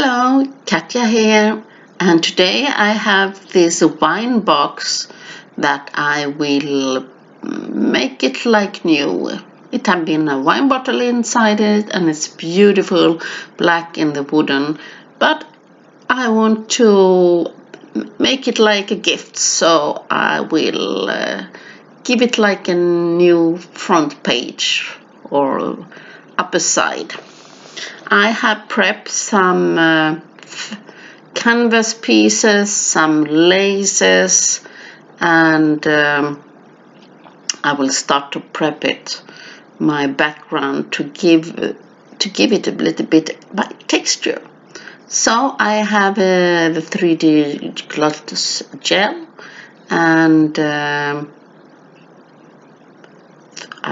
Hello, Katja here, and today I have this wine box that I will make it like new. It has been a wine bottle inside it and it's beautiful black in the wooden, but I want to make it like a gift, so I will give it like a new front page or upper side. I have prepped some canvas pieces, some laces, and I will start to prep it, my background, to give it a little bit by texture. So I have the 3D gloss gel, and I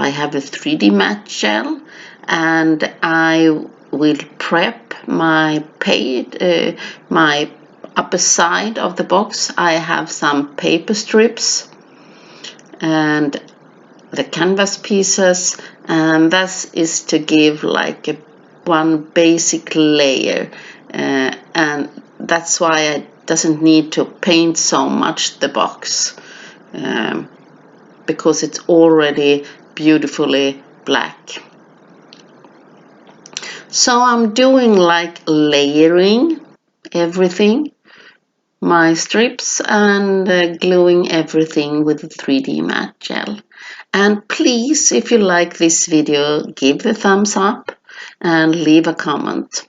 have a 3D matte gel, and I will prep my my upper side of the box. I have some paper strips and the canvas pieces, and that is to give like one basic layer, and that's why I doesn't need to paint so much the box, because it's already beautifully black. So I'm doing like layering everything, my strips, and gluing everything with the 3D matte gel. And please, if you like this video, give a thumbs up and leave a comment.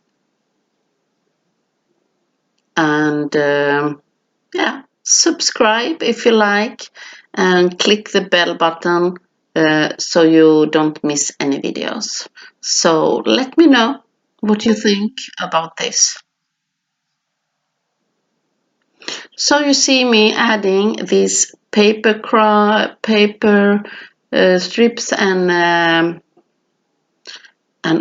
And yeah, subscribe if you like, and click the bell button so you don't miss any videos. So let me know what you think about this. So you see me adding these paper strips and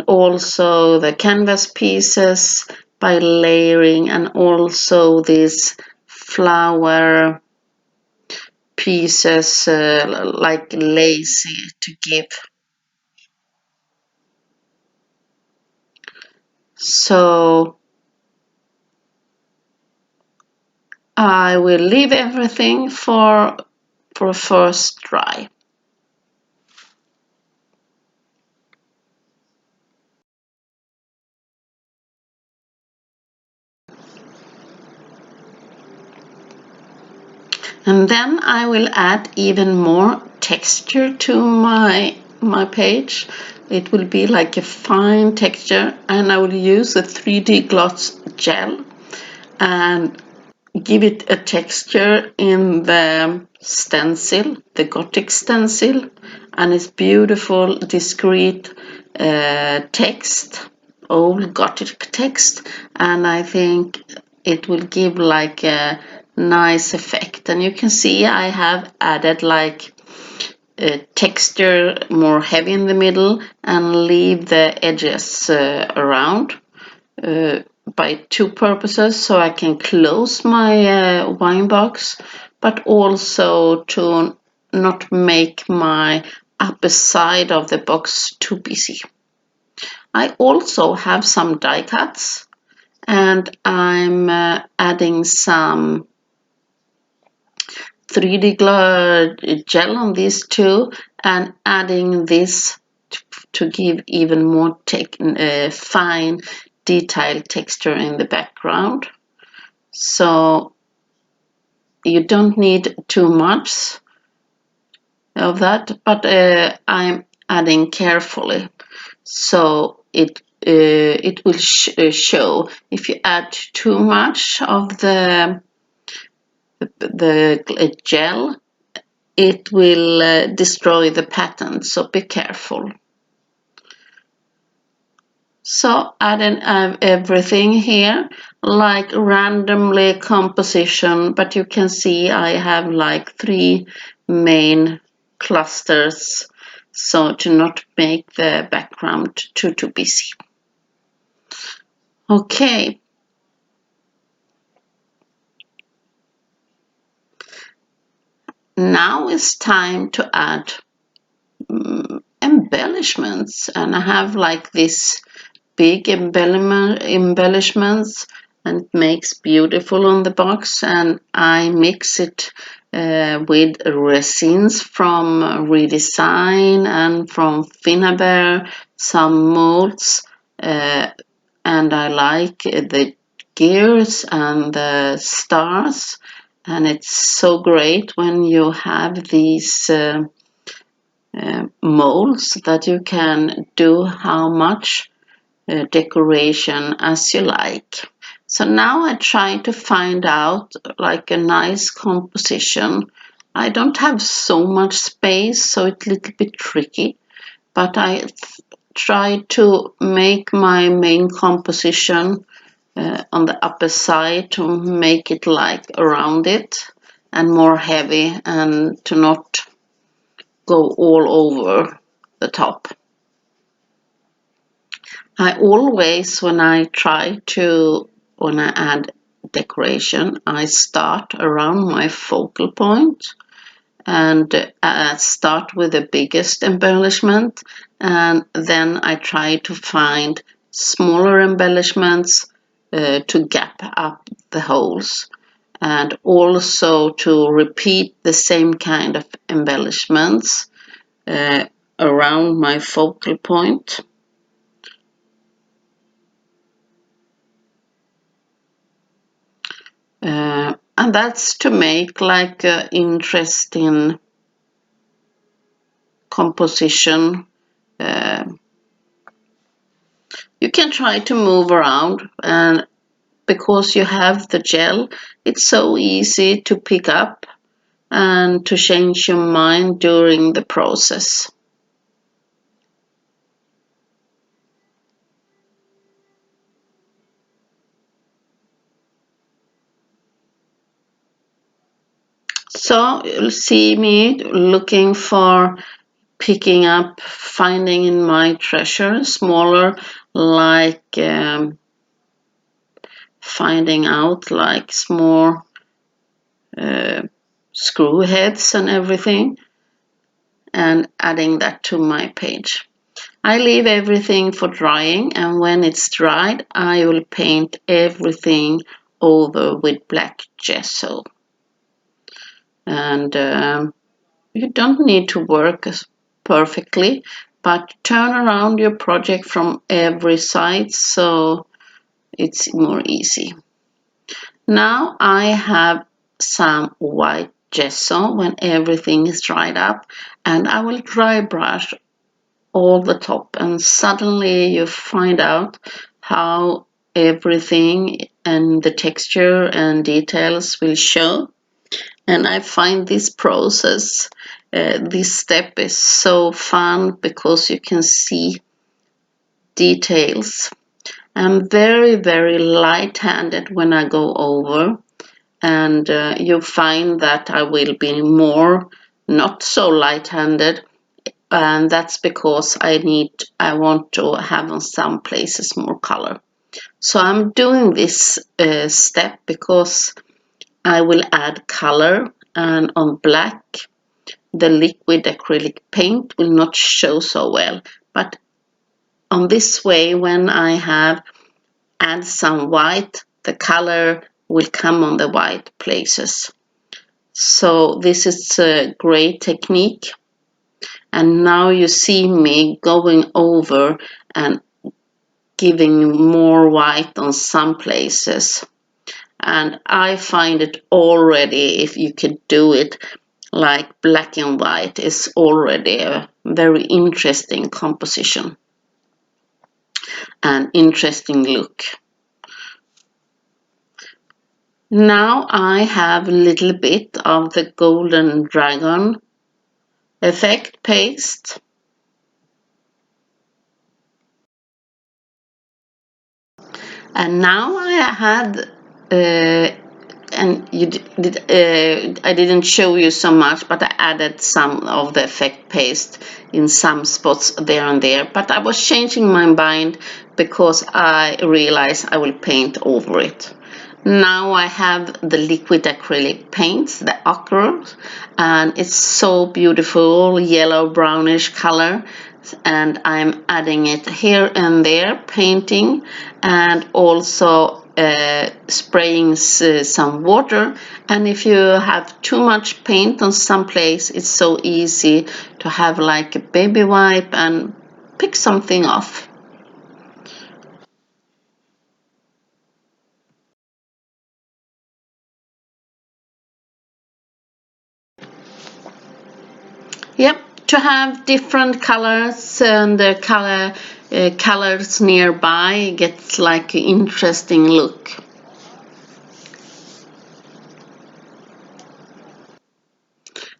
also the canvas pieces by layering, and also these flower pieces like lacy to give. So I will leave everything for first dry. And then I will add even more texture to my page. It will be like a fine texture, and I will use a 3D gloss gel and give it a texture in the stencil, the Gothic stencil, and it's beautiful, discreet text, old Gothic text, and I think it will give like a nice effect. And you can see I have added like texture more heavy in the middle and leave the edges around by two purposes: so I can close my wine box, but also to not make my upper side of the box too busy. I also have some die cuts, and I'm adding some 3D gel on these two, and adding this to give even more fine detailed texture in the background. So you don't need too much of that, but I'm adding carefully, so it will show. If you add too much of the gel, it will destroy the pattern, so be careful. So adding everything here, like randomly composition, but you can see I have like 3 main clusters, so to not make the background too busy. Okay. Now it's time to add embellishments, and I have like this big embellishments, and it makes beautiful on the box. And I mix it with resins from Redesign and from Finnabair, some molds, and I like the gears and the stars. And it's so great when you have these molds that you can do how much decoration as you like. So now I try to find out like a nice composition. I don't have so much space, so it's a little bit tricky, but I try to make my main composition on the upper side to make it like around it and more heavy, and to not go all over the top. I always, when I add decoration, I start around my focal point and start with the biggest embellishment, and then I try to find smaller embellishments to gap up the holes, and also to repeat the same kind of embellishments around my focal point. And that's to make like an interesting composition. You can try to move around, and because you have the gel, it's so easy to pick up and to change your mind during the process. So you'll see me looking for picking up, finding in my treasure, smaller, like finding out like small screw heads and everything, and adding that to my page. I leave everything for drying, and when it's dried, I will paint everything over with black gesso. And you don't need to work perfectly, but turn around your project from every side so it's more easy. Now I have some white gesso when everything is dried up, and I will dry brush all the top, and suddenly you find out how everything and the texture and details will show. And I find this process, this step is so fun because you can see details. I'm very, very light-handed when I go over, and you find that I will be more not so light-handed, and that's because I want to have on some places more color. So I'm doing this step because I will add color, and on black the liquid acrylic paint will not show so well, but on this way, when I have add some white, the color will come on the white places. So this is a great technique. And now you see me going over and giving more white on some places. And I find it already, if you could do it like black and white, is already a very interesting composition and interesting look. Now I have a little bit of the golden dragon effect paste. And now I had, and I didn't show you so much, but I added some of the effect paste in some spots there and there. But I was changing my mind because I realized I will paint over it. Now I have the liquid acrylic paints, the ochre, and it's so beautiful, yellow brownish color. and I'm adding it here and there, painting, and also spraying some water. And if you have too much paint on some place, it's so easy to have like a baby wipe and pick something off. Yep, to have different colors and colors nearby gets like an interesting look.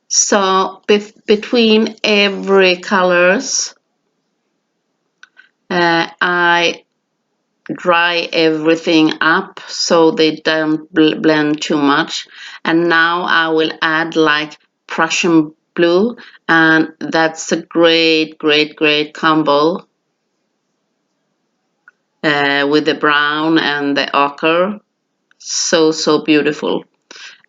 So between every colors, I dry everything up so they don't blend too much. And now I will add like Prussian blue, and that's a great combo with the brown and the ochre. So beautiful.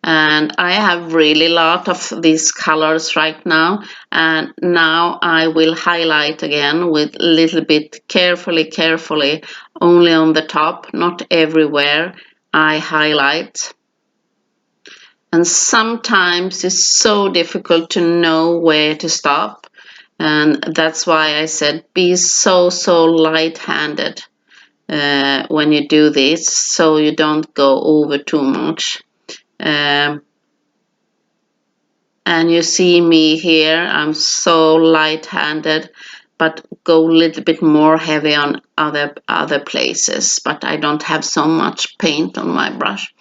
And I have really lot of these colors right now, and now I will highlight again with a little bit carefully, only on the top, not everywhere I highlight. And sometimes it's so difficult to know where to stop, and that's why I said be so light-handed when you do this, so you don't go over too much. And you see me here, I'm so light-handed, but go a little bit more heavy on other places, but I don't have so much paint on my brush.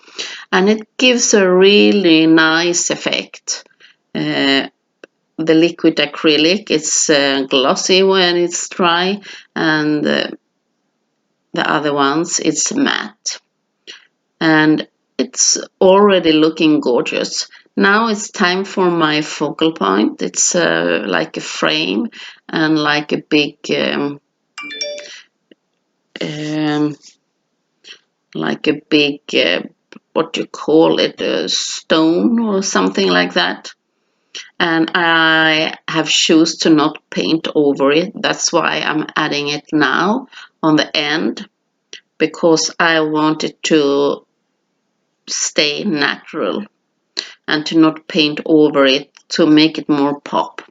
And it gives a really nice effect. The liquid acrylic is glossy when it's dry, and the other ones it's matte. And it's already looking gorgeous. Now it's time for my focal point. It's like a frame and like a big like a big what do you call it, a stone or something like that. And I have choose to not paint over it. That's why I'm adding it now on the end, because I want it to stay natural and to not paint over it to make it more pop.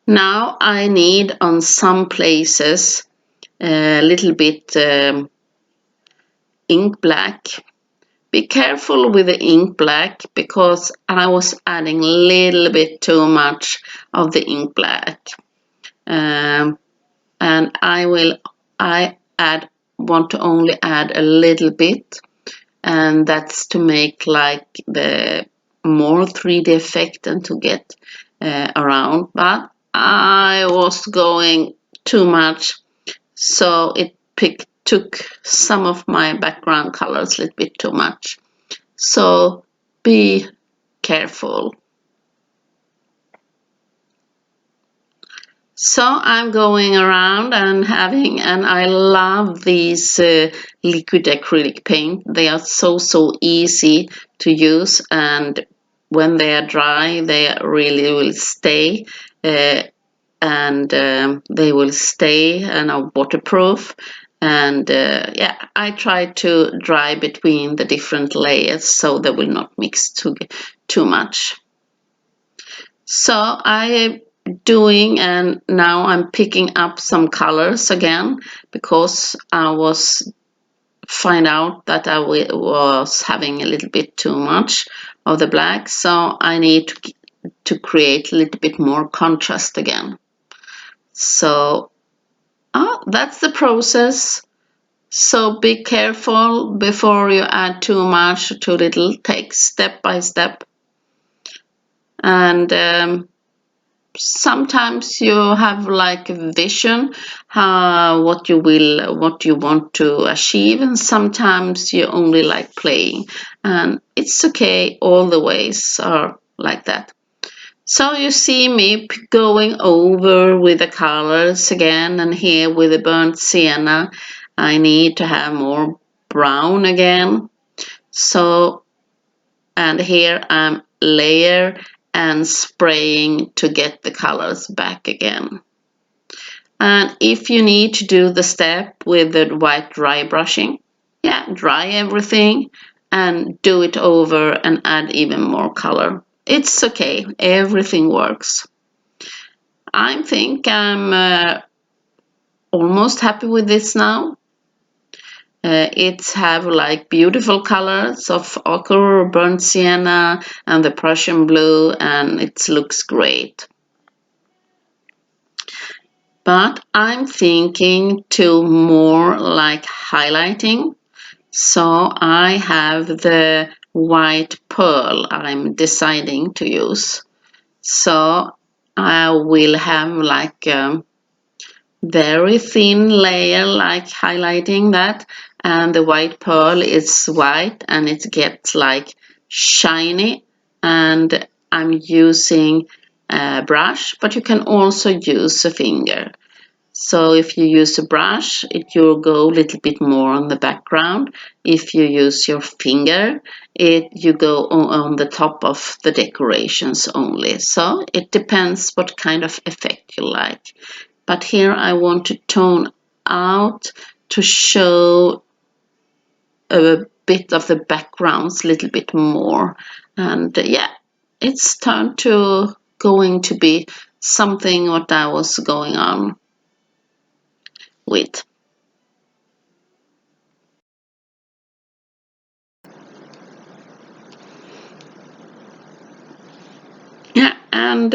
Now I need on some places a little bit ink black. Be careful with the ink black, because I was adding a little bit too much of the ink black. And I want to only add a little bit, and that's to make like the more 3D effect and to get around. But I was going too much, so it took some of my background colors a little bit too much. So be careful. So I'm going around and and I love these liquid acrylic paint. They are so easy to use, and when they are dry, they really will stay, and they will stay and are waterproof. And yeah, I try to dry between the different layers so they will not mix too much. So I doing, and now I'm picking up some colors again, because I was find out that I was having a little bit too much of the black, so I need to create a little bit more contrast again. So that's the process. So be careful before you add too much or too little. Take step by step. And sometimes you have like a vision what you want to achieve, and sometimes you only like playing, and it's okay, all the ways are like that. So you see me going over with the colors again, and here with the burnt sienna I need to have more brown again. So, and here I'm layer and spraying to get the colors back again. And if you need to do the step with the white dry brushing, yeah, dry everything and do it over and add even more color. It's okay, everything works. I think I'm almost happy with this now. It's have like beautiful colors of ochre, burnt sienna, and the Prussian blue, and it looks great. But I'm thinking to more like highlighting. So I have the white pearl I'm deciding to use. So I will have like a very thin layer like highlighting that, and the white pearl is white and it gets like shiny, and I'm using a brush, but you can also use a finger. So if you use a brush, you'll go a little bit more on the background. If you use your finger, you go on the top of the decorations only. So it depends what kind of effect you like. But here I want to tone out to show a bit of the backgrounds a little bit more. And yeah, it's turned to going to be something what I was going on with. Yeah, and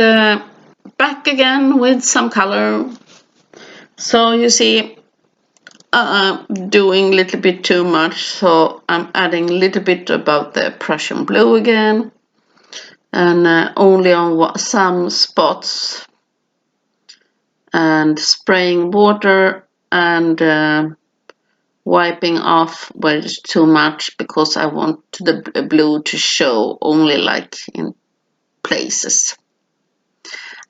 back again with some color. So you see, doing a little bit too much, so I'm adding a little bit about the Prussian blue again, and only on some spots, and spraying water and wiping off where it's too much, because I want the blue to show only like in places.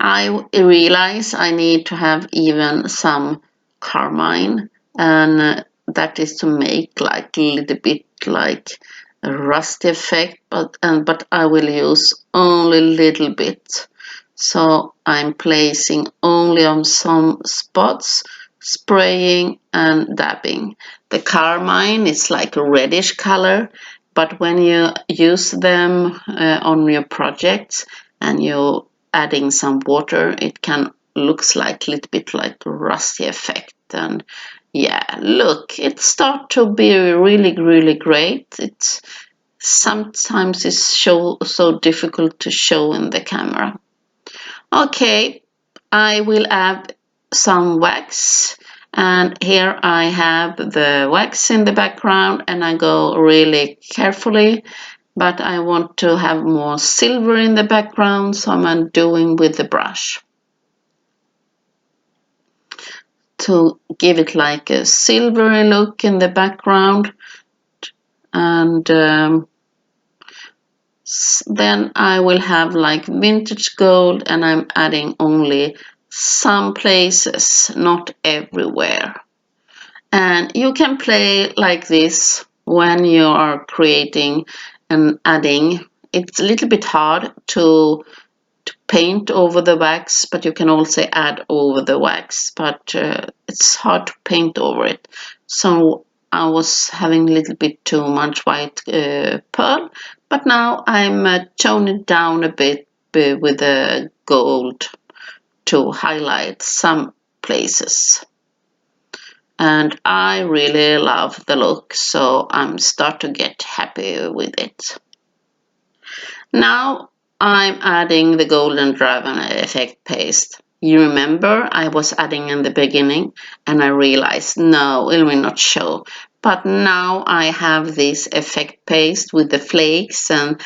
I realize I need to have even some carmine, and that is to make like a little bit like a rusty effect, but I will use only a little bit. So I'm placing only on some spots, spraying and dabbing. The carmine is like a reddish color, but when you use them on your projects and you adding some water, it can looks like a little bit like rusty effect. And yeah, look, it start to be really great. It's sometimes it's so difficult to show in the camera. Okay, I will add some wax, and here I have the wax in the background, and I go really carefully, but I want to have more silver in the background, so I'm doing with the brush to give it like a silvery look in the background. And then I will have like vintage gold, and I'm adding only some places, not everywhere. And you can play like this when you are creating and adding. It's a little bit hard to paint over the wax, but you can also add over the wax, but it's hard to paint over it. So I was having a little bit too much white pearl, but now I'm toning it down a bit with the gold to highlight some places. And I really love the look, so I'm start to get happy with it. Now I'm adding the golden dragon effect paste. You remember I was adding in the beginning and I realized no, it will not show. But now I have this effect paste with the flakes and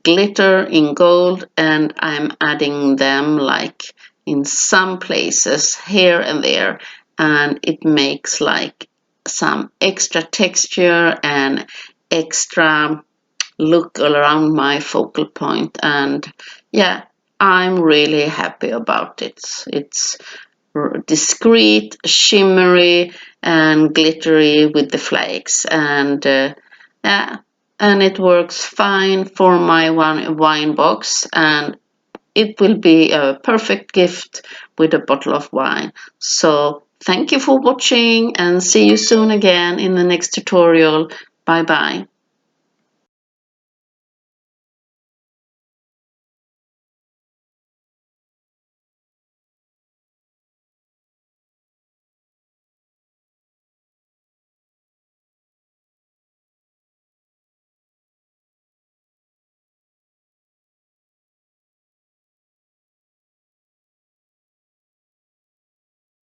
glitter in gold, and I'm adding them like in some places here and there, and it makes like some extra texture and extra look around my focal point. And yeah, I'm really happy about it. It's discreet, shimmery and glittery with the flakes, and yeah, and it works fine for my wine box, and it will be a perfect gift with a bottle of wine. So thank you for watching and see you soon again in the next tutorial. Bye bye.